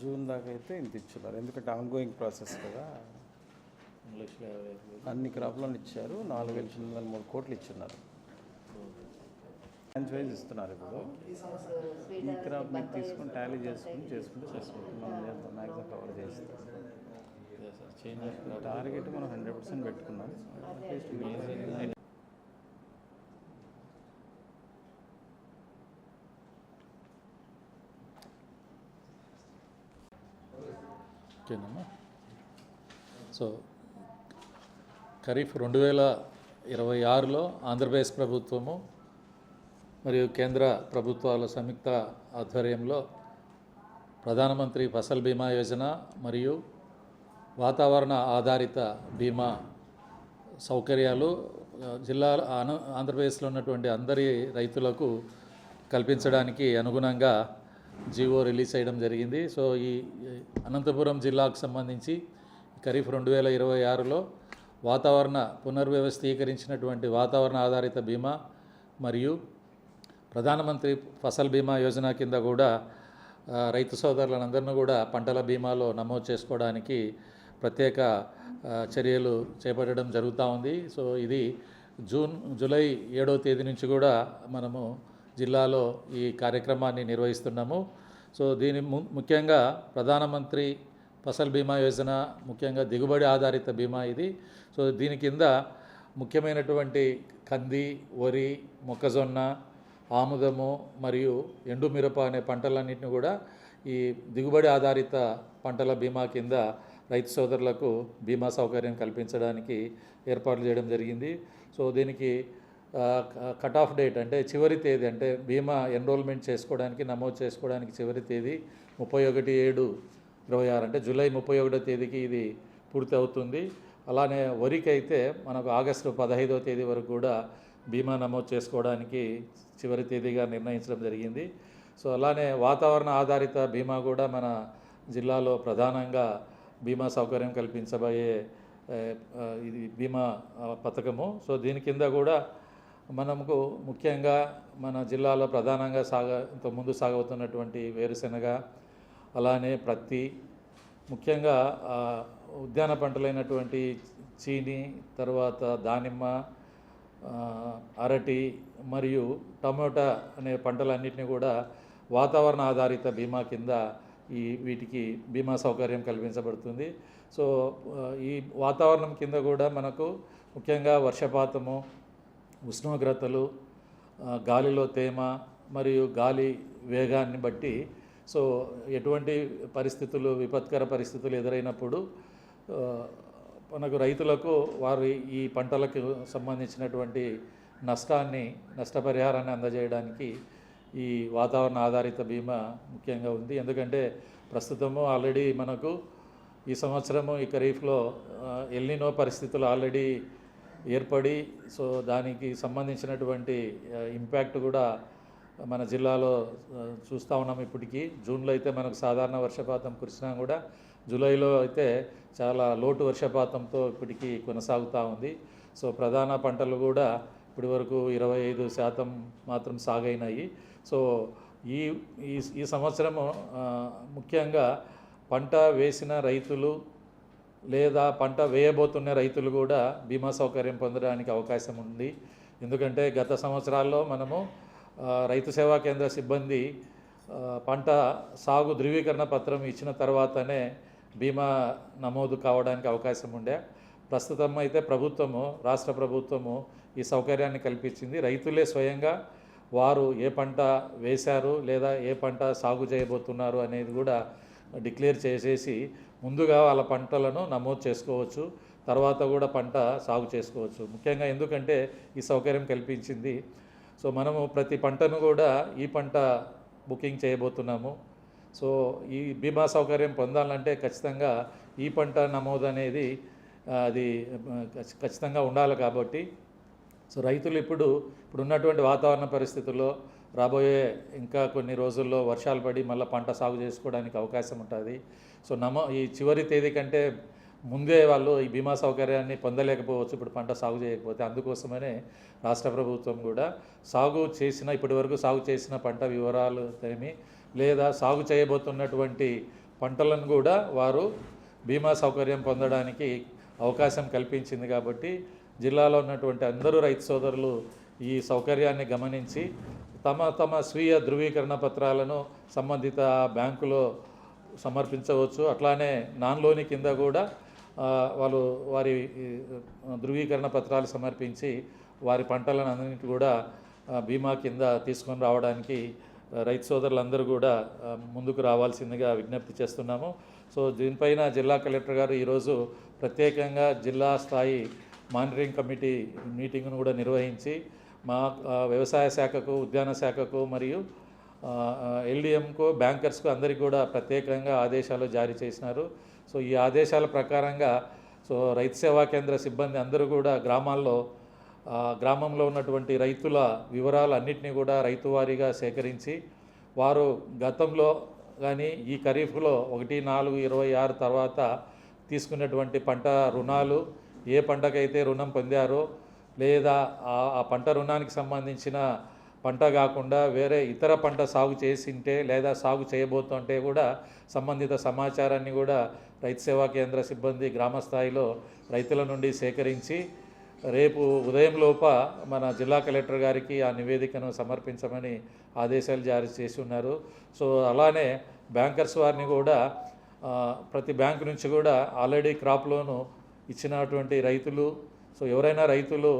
June దాకా అయితే ఇంత ఇచ్చున్నారు, ఎందుకంటే ఆన్గోయింగ్ ప్రాసెస్ కదా. 2,50,000 అన్ని క్రాప్లను ఇచ్చారు, 4,803 కోట్లు ఇచ్చున్నారు. బ్రాంచ్ వైజ్ ఇస్తున్నారు. ఇప్పుడు ఈ క్రాప్ మీకు తీసుకుని టాలీ చేసుకుంటే మనం మ్యాక్సిమం కవర్ చేస్తాం. టార్గెట్ మనం 100% పెట్టుకున్నాం. ఓకేనమ్మా. సో ఖరీఫ్ 2026లో ఆంధ్రప్రదేశ్ ప్రభుత్వము మరియు కేంద్ర ప్రభుత్వాల సంయుక్త ఆధ్వర్యంలో ప్రధానమంత్రి ఫసల్ బీమా యోజన మరియు వాతావరణ ఆధారిత బీమా సౌకర్యాలు ఆంధ్రప్రదేశ్లో ఉన్నటువంటి అందరి రైతులకు కల్పించడానికి అనుగుణంగా జీవో రిలీజ్ చేయడం జరిగింది. సో ఈ అనంతపురం జిల్లాకు సంబంధించి ఖరీఫ్ 2026లో వాతావరణ పునర్వ్యవస్థీకరించినటువంటి వాతావరణ ఆధారిత బీమా మరియు ప్రధానమంత్రి ఫసల్ బీమా యోజన కింద కూడా రైతు సోదరులందరినీ కూడా పంటల బీమాలో నమోదు చేసుకోవడానికి ప్రత్యేక చర్యలు చేపట్టడం జరుగుతూ ఉంది. సో ఇది జూలై 7వ తేదీ నుంచి కూడా మనము జిల్లాలో ఈ కార్యక్రమాన్ని నిర్వహిస్తున్నాము. సో దీని ముఖ్యంగా ప్రధానమంత్రి ఫసల్ బీమా యోజన ముఖ్యంగా దిగుబడి ఆధారిత బీమా ఇది. సో దీని కింద ముఖ్యమైనటువంటి కంది, వరి, మొక్కజొన్న, ఆముదము మరియు ఎండుమిరప అనే పంటలన్నింటినీ కూడా ఈ దిగుబడి ఆధారిత పంటల బీమా కింద రైతు సోదరులకు బీమా సౌకర్యం కల్పించడానికి ఏర్పాట్లు చేయడం జరిగింది. సో దీనికి కట్ ఆఫ్ డేట్ అంటే చివరి తేదీ, అంటే బీమా ఎన్రోల్మెంట్ చేసుకోవడానికి నమోదు చేసుకోవడానికి చివరి తేదీ 31/7/26 అంటే జూలై 31వ తేదీకి ఇది పూర్తి అవుతుంది. అలానే వరికి అయితే మనకు ఆగస్టు 15వ తేదీ వరకు కూడా బీమా నమోదు చేసుకోవడానికి చివరి తేదీగా నిర్ణయించడం జరిగింది. సో అలానే వాతావరణ ఆధారిత బీమా కూడా మన జిల్లాలో ప్రధానంగా బీమా సౌకర్యం కల్పించబోయే ఇది బీమా పథకము. సో దీని కింద కూడా మనకు ముఖ్యంగా మన జిల్లాలో ప్రధానంగా ఇంతకుముందు సాగుతున్నటువంటి వేరుశెనగ, అలానే ప్రత్తి, ముఖ్యంగా ఉద్యాన పంటలైనటువంటి చీని, తర్వాత దానిమ్మ, అరటి మరియు టమోటా అనే పంటలన్నింటినీ కూడా వాతావరణ ఆధారిత బీమా కింద వీటికి బీమా సౌకర్యం కల్పించబడుతుంది. సో ఈ వాతావరణం కింద కూడా మనకు ముఖ్యంగా వర్షపాతము, ఉష్ణోగ్రతలు, గాలిలో తేమ మరియు గాలి వేగాన్ని బట్టి సో ఎటువంటి పరిస్థితులు, విపత్కర పరిస్థితులు ఎదురైనప్పుడు మనకు రైతులకు వారి ఈ పంటలకు సంబంధించినటువంటి నష్టపరిహారాన్ని అందజేయడానికి ఈ వాతావరణ ఆధారిత బీమా ముఖ్యంగా ఉంది. ఎందుకంటే ప్రస్తుతము ఆల్రెడీ మనకు ఈ సంవత్సరము ఈ ఖరీఫ్లో ఎల్నినో పరిస్థితులు ఆల్రెడీ ఏర్పడి సో దానికి సంబంధించినటువంటి ఇంపాక్ట్ కూడా మన జిల్లాలో చూస్తూ ఉన్నాం. ఇప్పటికీ జూన్లో అయితే మనకు సాధారణ వర్షపాతం కురిసినా కూడా జూలైలో అయితే చాలా లోటు వర్షపాతంతో ఇప్పటికీ కొనసాగుతూ ఉంది. సో ప్రధాన పంటలు కూడా ఇప్పటి వరకు 25% మాత్రం సాగైనాయి. సో ఈ సంవత్సరము ముఖ్యంగా పంట వేసిన రైతులు లేదా పంట వేయబోతున్న రైతులు కూడా బీమా సౌకర్యం పొందడానికి అవకాశం ఉంది. ఎందుకంటే గత సంవత్సరాల్లో మనము రైతు సేవా కేంద్ర సిబ్బంది పంట సాగు ధృవీకరణ పత్రం ఇచ్చిన తర్వాతనే బీమా నమోదు కావడానికి అవకాశం ఉండే. ప్రస్తుతం అయితే రాష్ట్ర ప్రభుత్వము ఈ సౌకర్యాన్ని కల్పించింది. రైతులే స్వయంగా వారు ఏ పంట వేశారు లేదా ఏ పంట సాగు చేయబోతున్నారు అనేది కూడా డిక్లేర్ చేసేసి ముందుగా వాళ్ళ పంటలను నమోదు చేసుకోవచ్చు, తర్వాత కూడా పంట సాగు చేసుకోవచ్చు. ముఖ్యంగా ఎందుకంటే ఈ సౌకర్యం కల్పించింది. సో మనము ప్రతి పంటను కూడా ఈ పంట బుకింగ్ చేయబోతున్నాము. సో ఈ బీమా సౌకర్యం పొందాలంటే ఖచ్చితంగా ఈ పంట నమోదు అనేది అది ఖచ్చితంగా ఉండాలి. కాబట్టి సో రైతులు ఇప్పుడు ఉన్నటువంటి వాతావరణ పరిస్థితుల్లో రాబోయే ఇంకా కొన్ని రోజుల్లో వర్షాలు పడి మళ్ళీ పంట సాగు చేసుకోవడానికి అవకాశం ఉంటుంది. సో ఈ చివరి తేదీ కంటే ముందే వాళ్ళు ఈ బీమా సౌకర్యాన్ని పొందలేకపోవచ్చు ఇప్పుడు పంట సాగు చేయకపోతే. అందుకోసమనే రాష్ట్ర ప్రభుత్వం కూడా ఇప్పటి వరకు సాగు చేసిన పంట వివరాలు ఏమి లేదా సాగు చేయబోతున్నటువంటి పంటలను కూడా వారు బీమా సౌకర్యం పొందడానికి అవకాశం కల్పించింది. కాబట్టి జిల్లాలో ఉన్నటువంటి అందరూ రైతు సోదరులు ఈ సౌకర్యాన్ని గమనించి తమ స్వీయ ధృవీకరణ పత్రాలను సంబంధిత బ్యాంకులో సమర్పించవచ్చు. అట్లానే నాన్ లోని కింద కూడా వాళ్ళు వారి ధృవీకరణ పత్రాలు సమర్పించి వారి పంటలను అన్నింటి కూడా బీమా కింద తీసుకొని రావడానికి రైతు సోదరులందరూ కూడా ముందుకు రావాల్సిందిగా విజ్ఞప్తి చేస్తున్నాము. సో దీనిపైన జిల్లా కలెక్టర్ గారు ఈరోజు ప్రత్యేకంగా జిల్లా స్థాయి మానిటరింగ్ కమిటీ మీటింగ్ను కూడా నిర్వహించి మా వ్యవసాయ శాఖకు, ఉద్యాన శాఖకు మరియు ఎల్డిఎంకు, బ్యాంకర్స్కు అందరికీ కూడా ప్రత్యేకంగా ఆదేశాలు జారీ చేసినారు. సో ఈ ఆదేశాల ప్రకారంగా రైతు సేవా కేంద్ర సిబ్బంది అందరూ కూడా గ్రామంలో ఉన్నటువంటి రైతుల వివరాలు అన్నింటినీ కూడా రైతువారీగా సేకరించి వారు గతంలో కానీ ఈ ఖరీఫ్లో 1/4/26 తర్వాత తీసుకున్నటువంటి పంట రుణాలు, ఏ పంటకైతే రుణం పొందారో లేదా ఆ పంట రుణానికి సంబంధించిన పంట కాకుండా వేరే ఇతర పంట సాగు చేసింటే లేదా సాగు చేయబోతుంటే కూడా సంబంధిత సమాచారాన్ని కూడా రైతు సేవా కేంద్ర సిబ్బంది గ్రామ స్థాయిలో రైతుల నుండి సేకరించి రేపు ఉదయం లోప మన జిల్లా కలెక్టర్ గారికి ఆ నివేదికను సమర్పించమని ఆదేశాలు జారీ చేసి ఉన్నారు. సో అలానే బ్యాంకర్స్ వారిని కూడా ప్రతి బ్యాంకు నుంచి కూడా ఆల్రెడీ క్రాప్ లోను ఇచ్చినటువంటి రైతులు, సో ఎవరైనా రైతులు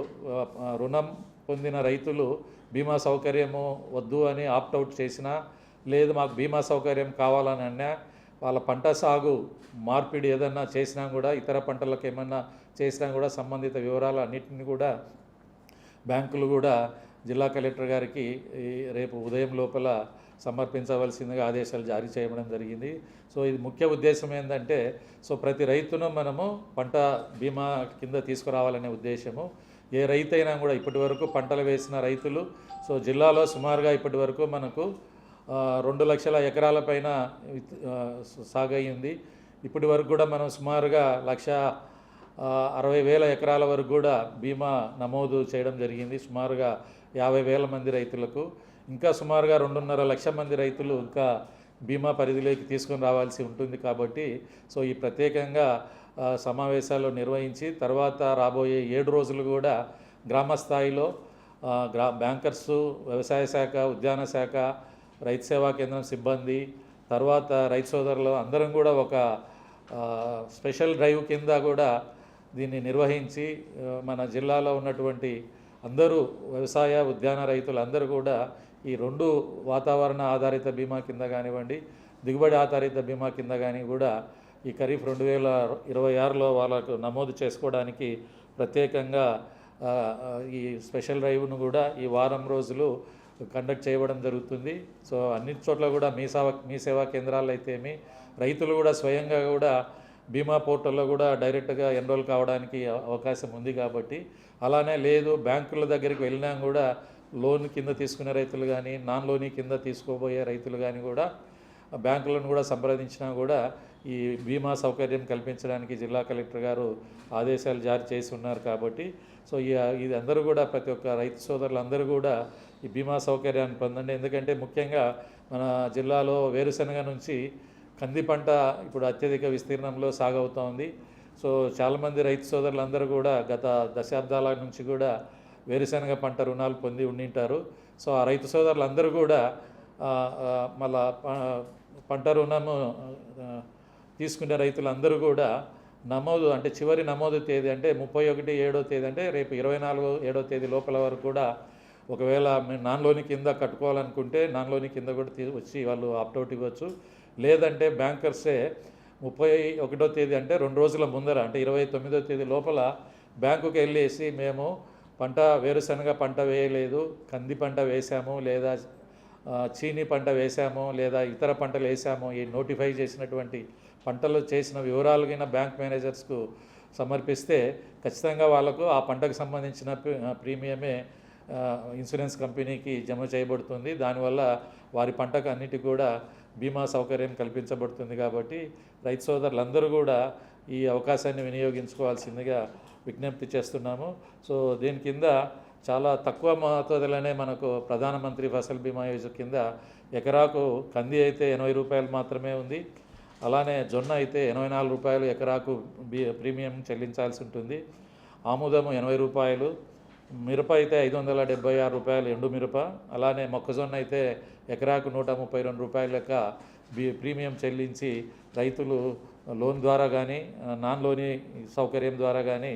రుణం పొందిన రైతులు బీమా సౌకర్యము వద్దు అని ఆప్ట్అవుట్ చేసినా, లేదు మాకు బీమా సౌకర్యం కావాలని అన్నా, వాళ్ళ పంట సాగు మార్పిడి ఏదన్నా చేసినా కూడా, ఇతర పంటలకు ఏమన్నా చేసినా కూడా సంబంధిత వివరాలు అన్నింటినీ కూడా బ్యాంకులు కూడా జిల్లా కలెక్టర్ గారికి రేపు ఉదయం లోపల సమర్పించవలసిందిగా ఆదేశాలు జారీ చేయడం జరిగింది. సో ఇది ముఖ్య ఉద్దేశం ఏంటంటే, సో ప్రతి రైతును మనము పంట బీమా కింద తీసుకురావాలనే ఉద్దేశము. ఏ రైతు అయినా కూడా ఇప్పటి వరకు పంటలు వేసిన రైతులు, సో జిల్లాలో సుమారుగా ఇప్పటి వరకు మనకు 2 లక్షల ఎకరాల పైన సాగయ్యింది. ఇప్పటి వరకు కూడా మనం సుమారుగా 1,60,000 ఎకరాల వరకు కూడా బీమా నమోదు చేయడం జరిగింది. సుమారుగా 50,000 మంది రైతులకు, ఇంకా సుమారుగా 2.5 లక్షల మంది రైతులు ఇంకా బీమా పరిధిలోకి తీసుకొని రావాల్సి ఉంటుంది. కాబట్టి సో ఈ ప్రత్యేకంగా సమావేశాలు నిర్వహించి తర్వాత రాబోయే 7 రోజులు కూడా గ్రామ స్థాయిలో బ్యాంకర్సు, వ్యవసాయ శాఖ, ఉద్యాన శాఖ, రైతు సేవా కేంద్రం సిబ్బంది, తర్వాత రైతు సోదరులు అందరం కూడా ఒక స్పెషల్ డ్రైవ్ కింద కూడా దీన్ని నిర్వహించి మన జిల్లాలో ఉన్నటువంటి అందరూ వ్యవసాయ, ఉద్యాన రైతులు అందరూ కూడా ఈ 2 వాతావరణ ఆధారిత బీమా కింద కానివ్వండి, దిగుబడి ఆధారిత బీమా కింద కానీ కూడా ఈ ఖరీఫ్ 2026లో వాళ్ళకు నమోదు చేసుకోవడానికి ప్రత్యేకంగా ఈ స్పెషల్ డ్రైవ్ను కూడా ఈ వారం రోజులు కండక్ట్ చేయడం జరుగుతుంది. సో అన్ని చోట్ల కూడా మీ సేవా కేంద్రాలు అయితేమి, రైతులు కూడా స్వయంగా కూడా బీమా పోర్టల్లో కూడా డైరెక్ట్గా ఎన్రోల్ కావడానికి అవకాశం ఉంది. కాబట్టి అలానే లేదు బ్యాంకుల దగ్గరికి వెళ్ళినా కూడా లోన్ కింద తీసుకునే రైతులు కానీ, నాన్ లోన్ కింద తీసుకోబోయే రైతులు కానీ కూడా బ్యాంకులను కూడా సంప్రదించినా కూడా ఈ బీమా సౌకర్యం కల్పించడానికి జిల్లా కలెక్టర్ గారు ఆదేశాలు జారీ చేసి ఉన్నారు. కాబట్టి సో ఇది అందరూ కూడా ప్రతి ఒక్క రైతు సోదరులు అందరూ కూడా ఈ బీమా సౌకర్యాన్ని పొందండి. ఎందుకంటే ముఖ్యంగా మన జిల్లాలో వేరుశనగ నుంచి కంది పంట ఇప్పుడు అత్యధిక విస్తీర్ణంలో సాగవుతోంది. సో చాలామంది రైతు సోదరులందరూ కూడా గత దశాబ్దాల నుంచి కూడా వేరుశనగ పంట రుణాలు పొంది ఉండింటారు. సో ఆ రైతు సోదరులందరూ కూడా మళ్ళా పంట రుణము తీసుకునే రైతులందరూ కూడా నమోదు అంటే చివరి నమోదు తేదీ అంటే 31/7 తేదీ అంటే రేపు 24/7 తేదీ లోపల వరకు కూడా ఒకవేళ నాన్ లోని కింద కట్టుకోవాలనుకుంటే నాన్ లోని కింద కూడా వచ్చి వాళ్ళు ఆప్ట్అవుట్ ఇవ్వచ్చు. లేదంటే బ్యాంకర్సే 31వ తేదీ అంటే 2 రోజుల ముందర అంటే 29వ తేదీ లోపల బ్యాంకుకి వెళ్ళేసి మేము వేరుశనగ పంట వేయలేదు, కంది పంట వేసాము, లేదా చీనీ పంట వేసాము, లేదా ఇతర పంటలు వేసాము, ఈ నోటిఫై చేసినటువంటి పంటలు చేసిన వివరాలు కింద బ్యాంక్ మేనేజర్స్కు సమర్పిస్తే ఖచ్చితంగా వాళ్ళకు ఆ పంటకు సంబంధించిన ప్రీమియమే ఇన్సూరెన్స్ కంపెనీకి జమ చేయబడుతుంది. దానివల్ల వారి పంటకు అన్నిటికీ కూడా బీమా సౌకర్యం కల్పించబడుతుంది. కాబట్టి రైతు సోదరులందరూ కూడా ఈ అవకాశాన్ని వినియోగించుకోవాల్సిందిగా విజ్ఞప్తి చేస్తున్నాము. సో దీని కింద చాలా తక్కువ మోతాదులోనే మనకు ప్రధానమంత్రి ఫసల్ బీమా యోజన కింద ఎకరాకు కంది అయితే 80 రూపాయలు మాత్రమే ఉంది. అలానే జొన్న అయితే 84 రూపాయలు ఎకరాకు ప్రీమియం చెల్లించాల్సి ఉంటుంది. ఆముదము 80 రూపాయలు, మిరప అయితే 576 రూపాయలు ఎండు మిరప. అలానే మొక్కజొన్న అయితే ఎకరాకు 132 రూపాయల లెక్క ప్రీమియం చెల్లించి రైతులు లోన్ ద్వారా కానీ నాన్ లోని సౌకర్యం ద్వారా కానీ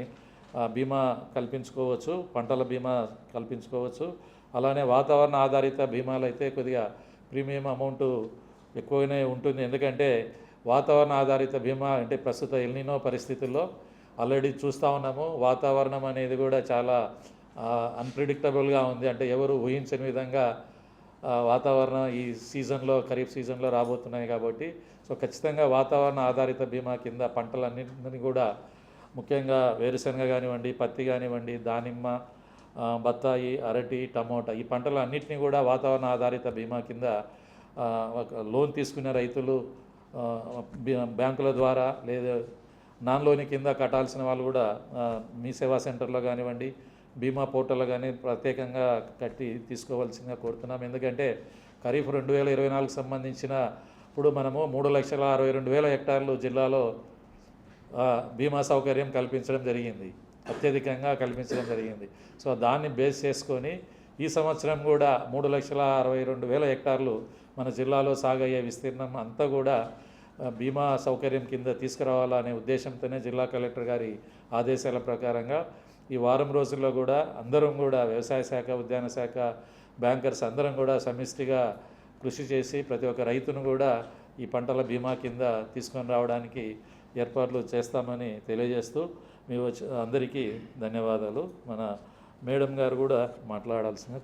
బీమా కల్పించుకోవచ్చు, పంటల బీమా కల్పించుకోవచ్చు. అలానే వాతావరణ ఆధారిత బీమాలు అయితే కొద్దిగా ప్రీమియం అమౌంట్ ఎక్కువనే ఉంటుంది. ఎందుకంటే వాతావరణ ఆధారిత బీమా అంటే ప్రస్తుత ఎల్నినో పరిస్థితుల్లో ఆల్రెడీ చూస్తూ ఉన్నాము. వాతావరణం అనేది కూడా చాలా అన్ప్రిడిక్టబుల్గా ఉంది. అంటే ఎవరు ఊహించని విధంగా వాతావరణం ఈ సీజన్లో ఖరీఫ్ సీజన్లో రాబోతున్నాయి కాబట్టి సో ఖచ్చితంగా వాతావరణ ఆధారిత బీమా కింద పంటలన్నింటినీ కూడా ముఖ్యంగా వేరుశనగ కానివ్వండి, పత్తి కానివ్వండి, దానిమ్మ, బత్తాయి, అరటి, టమోటా ఈ పంటలు అన్నింటినీ కూడా వాతావరణ ఆధారిత బీమా కింద లోన్ తీసుకునే రైతులు బ్యాంకుల ద్వారా లేదా నాన్ లోన్ కింద కట్టాల్సిన వాళ్ళు కూడా మీ సేవా సెంటర్లో కానివ్వండి, బీమా పోర్టల్లో కానీ ప్రత్యేకంగా కట్టి తీసుకోవాల్సిందిగా కోరుతున్నాం. ఎందుకంటే ఖరీఫ్ 2024 సంబంధించిన ఇప్పుడు మనము 3,62,000 హెక్టార్లు జిల్లాలో బీమా సౌకర్యం కల్పించడం జరిగింది, అత్యధికంగా కల్పించడం జరిగింది. సో దాన్ని బేస్ చేసుకొని ఈ సంవత్సరం కూడా 3,62,000 హెక్టార్లు మన జిల్లాలో సాగయ్యే విస్తీర్ణం అంతా కూడా బీమా సౌకర్యం కింద తీసుకురావాలనే ఉద్దేశంతోనే జిల్లా కలెక్టర్ గారి ఆదేశాల ప్రకారంగా ఈ వారం రోజుల్లో కూడా అందరం కూడా వ్యవసాయ శాఖ, ఉద్యాన శాఖ, బ్యాంకర్స్ అందరం కూడా సమిష్టిగా కృషి చేసి ప్రతి ఒక్క రైతును కూడా ఈ పంటల బీమా కింద తీసుకొని రావడానికి ఏర్పాట్లు చేస్తామని తెలియజేస్తూ మీ అందరికీ ధన్యవాదాలు. మన మేడం గారు కూడా మాట్లాడాల్సిన